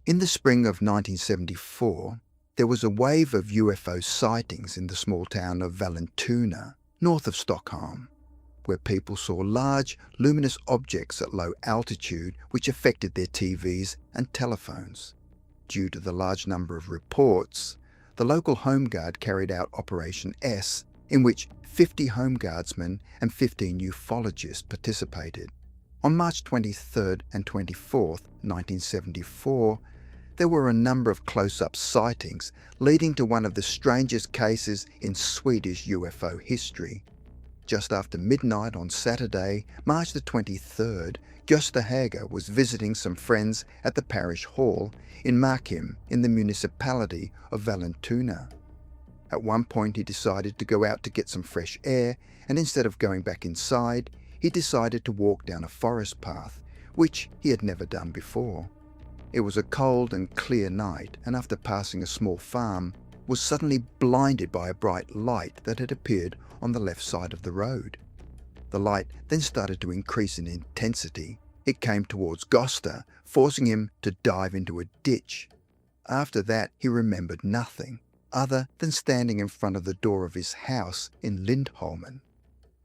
In the spring of 1974, there was a wave of UFO sightings in the small town of Vallentuna, north of Stockholm, where people saw large, luminous objects at low altitude which affected their TVs and telephones. Due to the large number of reports, the local Home Guard carried out Operation S, in which 50 Home Guardsmen and 15 ufologists participated. On March 23rd and 24th, 1974, there were a number of close-up sightings leading to one of the strangest cases in Swedish UFO history. Just after midnight on Saturday, March the 23rd, Gösta Hager was visiting some friends at the parish hall in Markim in the municipality of Vallentuna. At one point he decided to go out to get some fresh air, and instead of going back inside, he decided to walk down a forest path, which he had never done before. It was a cold and clear night, and after passing a small farm, was suddenly blinded by a bright light that had appeared on the left side of the road. The light then started to increase in intensity. It came towards Gösta, forcing him to dive into a ditch. After that, he remembered nothing, other than standing in front of the door of his house in Lindholmen.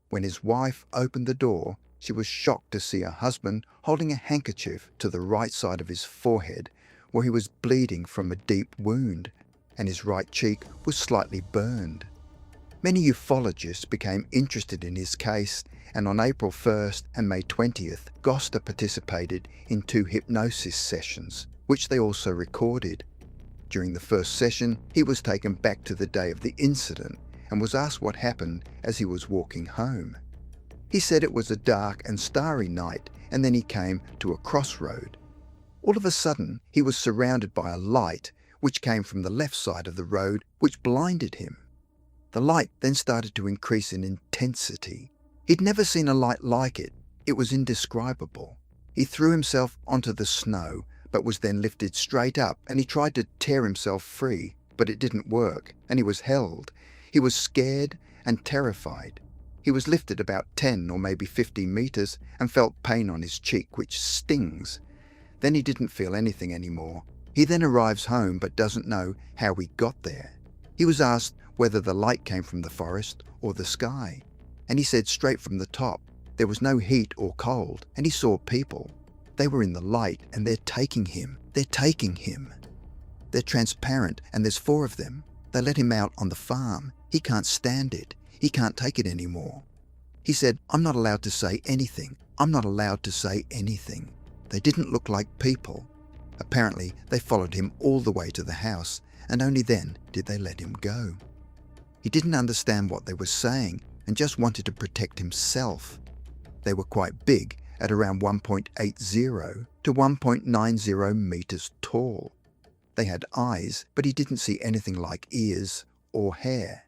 When his wife opened the door, she was shocked to see her husband holding a handkerchief to the right side of his forehead, where he was bleeding from a deep wound, and his right cheek was slightly burned. Many ufologists became interested in his case, and on April 1st and May 20th, Gösta participated in 2 hypnosis sessions, which they also recorded. During the first session, he was taken back to the day of the incident and was asked what happened as he was walking home. He said it was a dark and starry night, and then he came to a crossroad. All of a sudden, he was surrounded by a light which came from the left side of the road, which blinded him. The light then started to increase in intensity. He'd never seen a light like it. It was indescribable. He threw himself onto the snow, but was then lifted straight up, and he tried to tear himself free, but it didn't work, and he was held. He was scared and terrified. He was lifted about 10 or maybe 15 meters and felt pain on his cheek, which stings. Then he didn't feel anything anymore. He then arrives home but doesn't know how he got there. He was asked whether the light came from the forest or the sky, and he said straight from the top. There was no heat or cold, and he saw people. They were in the light, and they're taking him. They're taking him. They're transparent, and there's 4 of them. They let him out on the farm. He can't stand it. He can't take it anymore. He said, "I'm not allowed to say anything. I'm not allowed to say anything." They didn't look like people. Apparently, they followed him all the way to the house, and only then did they let him go. He didn't understand what they were saying and just wanted to protect himself. They were quite big, at around 1.80 to 1.90 meters tall. They had eyes, but he didn't see anything like ears or hair.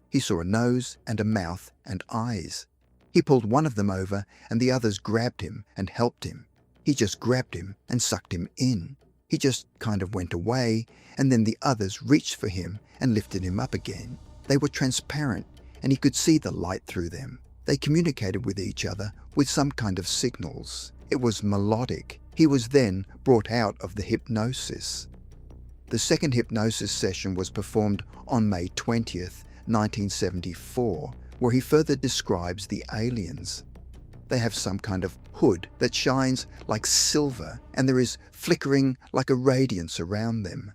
He saw a nose and a mouth and eyes. He pulled one of them over, and the others grabbed him and helped him. He just grabbed him and sucked him in. He just kind of went away, and then the others reached for him and lifted him up again. They were transparent, and he could see the light through them. They communicated with each other with some kind of signals. It was melodic. He was then brought out of the hypnosis. The second hypnosis session was performed on May 20th, 1974, where he further describes the aliens. They have some kind of hood that shines like silver, and there is flickering like a radiance around them.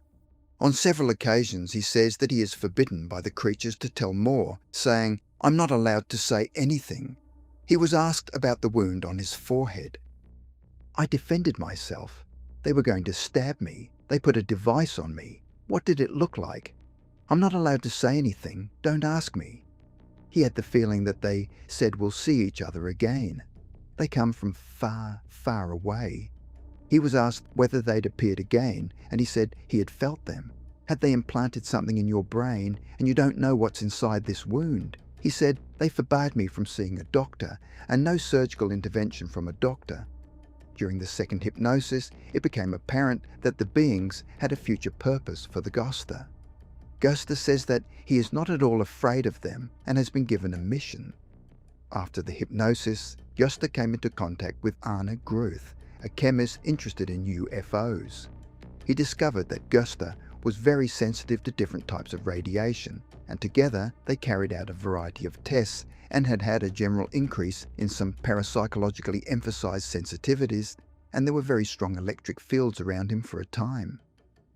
On several occasions he says that he is forbidden by the creatures to tell more, saying, "I'm not allowed to say anything." He was asked about the wound on his forehead. "I defended myself. They were going to stab me. They put a device on me. What did it look like? I'm not allowed to say anything. Don't ask me." He had the feeling that they said we'll see each other again. They come from far, far away. He was asked whether they'd appeared again, and he said he had felt them. "Had they implanted something in your brain and you don't know what's inside this wound?" He said, "They forbade me from seeing a doctor, and no surgical intervention from a doctor." During the second hypnosis, it became apparent that the beings had a future purpose for the Gösta. Gösta says that he is not at all afraid of them and has been given a mission. After the hypnosis, Gösta came into contact with Arne Gruth, a chemist interested in UFOs. he discovered that Gösta was very sensitive to different types of radiation, and together they carried out a variety of tests and had a general increase in some parapsychologically emphasized sensitivities, and there were very strong electric fields around him for a time.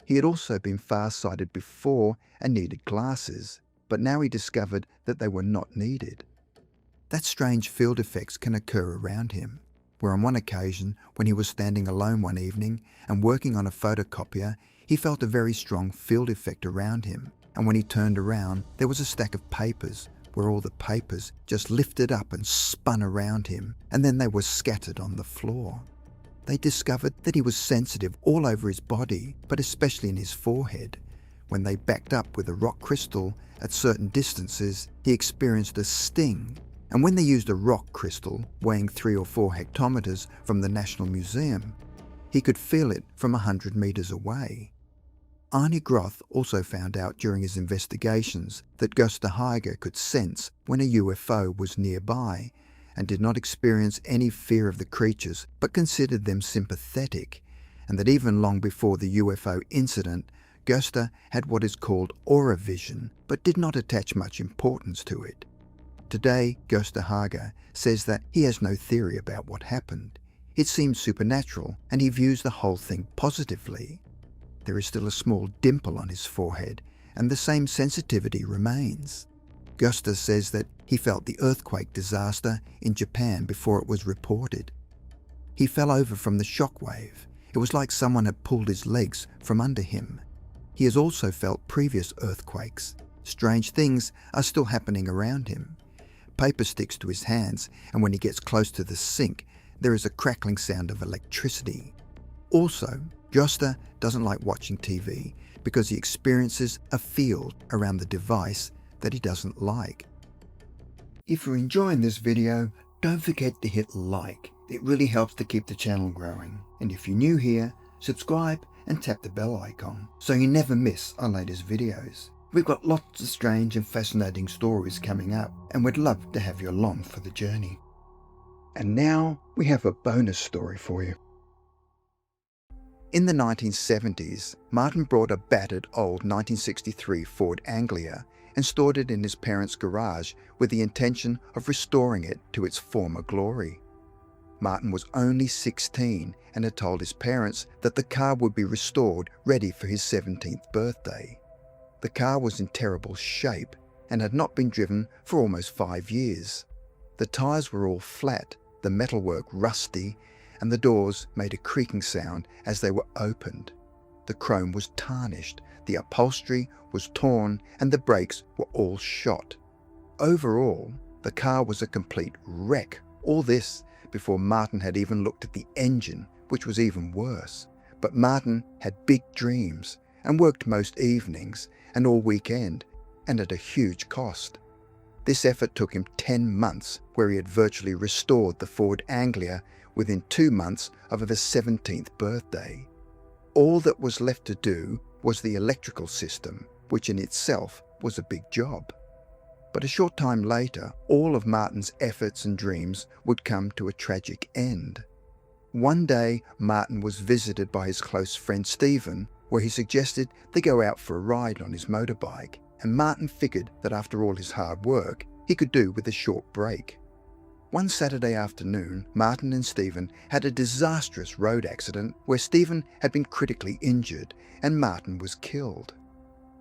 He had also been far-sighted before and needed glasses, but now he discovered that they were not needed. That strange field effects can occur around him, where on one occasion, when he was standing alone one evening and working on a photocopier, he felt a very strong field effect around him, and when he turned around, there was a stack of papers, where all the papers just lifted up and spun around him, and then they were scattered on the floor. They discovered that he was sensitive all over his body, but especially in his forehead. When they backed up with a rock crystal at certain distances, he experienced a sting. And when they used a rock crystal weighing 3 or 4 hectometers from the National Museum, he could feel it from 100 meters away. Arne Groth also found out during his investigations that Gösta Hager could sense when a UFO was nearby and did not experience any fear of the creatures but considered them sympathetic, and that even long before the UFO incident, Gösta had what is called aura vision but did not attach much importance to it. Today, Gösta Hager says that he has no theory about what happened. It seems supernatural and he views the whole thing positively. There is still a small dimple on his forehead and the same sensitivity remains. Gösta says that he felt the earthquake disaster in Japan before it was reported. He fell over from the shockwave. It was like someone had pulled his legs from under him. He has also felt previous earthquakes. Strange things are still happening around him. Paper sticks to his hands, and when he gets close to the sink, there is a crackling sound of electricity. Also, Gösta doesn't like watching TV because he experiences a field around the device that he doesn't like. If you're enjoying this video, don't forget to hit like. It really helps to keep the channel growing. And if you're new here, subscribe and tap the bell icon so you never miss our latest videos. We've got lots of strange and fascinating stories coming up, and we'd love to have you along for the journey. And now we have a bonus story for you. In the 1970s, Martin brought a battered old 1963 Ford Anglia and stored it in his parents' garage with the intention of restoring it to its former glory. Martin was only 16 and had told his parents that the car would be restored ready for his 17th birthday. The car was in terrible shape and had not been driven for almost 5 years. The tyres were all flat, the metalwork rusty, and the doors made a creaking sound as they were opened. The chrome was tarnished, the upholstery was torn, and the brakes were all shot. Overall, the car was a complete wreck. All this before Martin had even looked at the engine, which was even worse. But Martin had big dreams and worked most evenings and all weekend, and at a huge cost. This effort took him 10 months, where he had virtually restored the Ford Anglia within 2 months of his 17th birthday. All that was left to do was the electrical system, which in itself was a big job. But a short time later, all of Martin's efforts and dreams would come to a tragic end. One day, Martin was visited by his close friend Stephen, where he suggested they go out for a ride on his motorbike, and Martin figured that after all his hard work, he could do with a short break. One Saturday afternoon, Martin and Stephen had a disastrous road accident where Stephen had been critically injured and Martin was killed.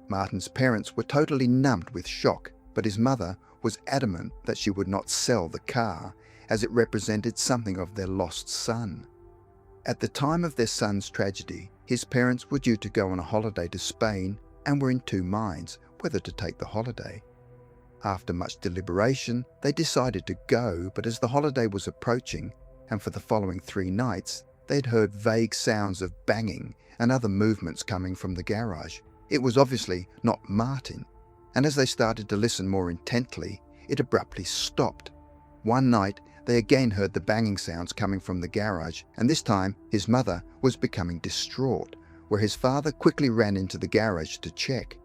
Martin's parents were totally numbed with shock, but his mother was adamant that she would not sell the car, as it represented something of their lost son. At the time of their son's tragedy, his parents were due to go on a holiday to Spain and were in two minds whether to take the holiday. After much deliberation, they decided to go, but as the holiday was approaching, and for the following 3 nights, they had heard vague sounds of banging and other movements coming from the garage. It was obviously not Martin, and as they started to listen more intently, it abruptly stopped. One night, they again heard the banging sounds coming from the garage, and this time his mother was becoming distraught, where his father quickly ran into the garage to check.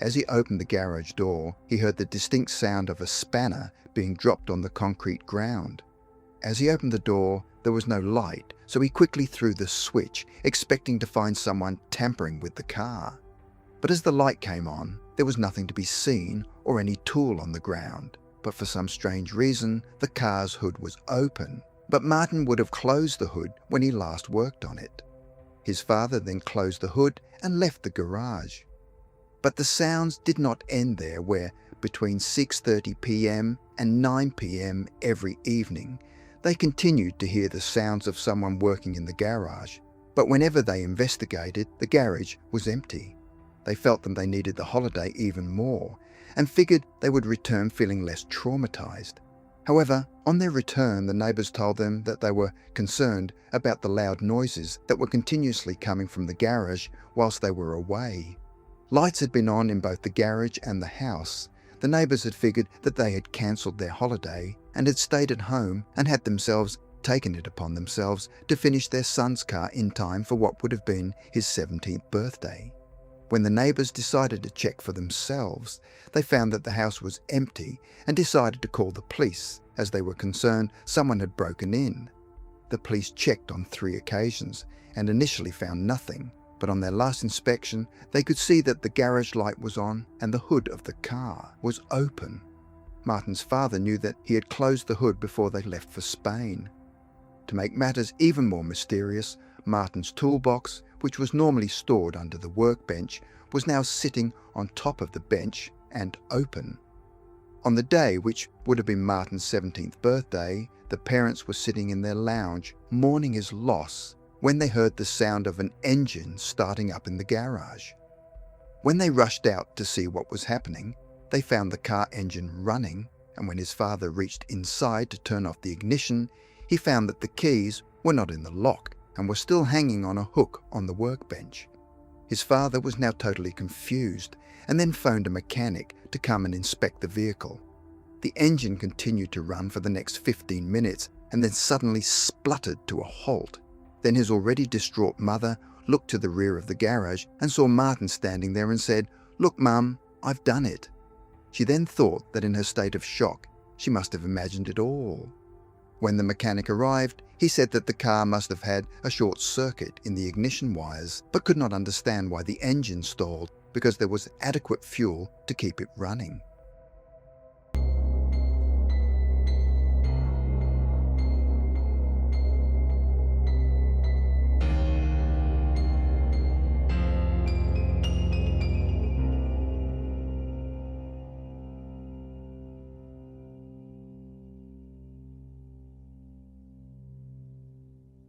As he opened the garage door, he heard the distinct sound of a spanner being dropped on the concrete ground. As he opened the door, there was no light, so he quickly threw the switch, expecting to find someone tampering with the car. But as the light came on, there was nothing to be seen or any tool on the ground. But for some strange reason, the car's hood was open. But Martin would have closed the hood when he last worked on it. His father then closed the hood and left the garage. But the sounds did not end there, where between 6:30 p.m. and 9 p.m. every evening, they continued to hear the sounds of someone working in the garage. But whenever they investigated, the garage was empty. They felt that they needed the holiday even more and figured they would return feeling less traumatized. However, on their return, the neighbors told them that they were concerned about the loud noises that were continuously coming from the garage whilst they were away. Lights had been on in both the garage and the house. The neighbors had figured that they had cancelled their holiday and had stayed at home and had themselves taken it upon themselves to finish their son's car in time for what would have been his 17th birthday. When the neighbors decided to check for themselves, they found that the house was empty and decided to call the police, as they were concerned someone had broken in. The police checked on 3 occasions and initially found nothing, but on their last inspection, they could see that the garage light was on and the hood of the car was open. Martin's father knew that he had closed the hood before they left for Spain. To make matters even more mysterious, Martin's toolbox, which was normally stored under the workbench, was now sitting on top of the bench and open. On the day which would have been Martin's 17th birthday, the parents were sitting in their lounge mourning his loss when they heard the sound of an engine starting up in the garage. When they rushed out to see what was happening, they found the car engine running, and when his father reached inside to turn off the ignition, he found that the keys were not in the lock and were still hanging on a hook on the workbench. His father was now totally confused and then phoned a mechanic to come and inspect the vehicle. The engine continued to run for the next 15 minutes and then suddenly spluttered to a halt. Then his already distraught mother looked to the rear of the garage and saw Martin standing there and said, "Look, Mum, I've done it." She then thought that in her state of shock, she must have imagined it all. When the mechanic arrived, he said that the car must have had a short circuit in the ignition wires, but could not understand why the engine stalled because there was adequate fuel to keep it running.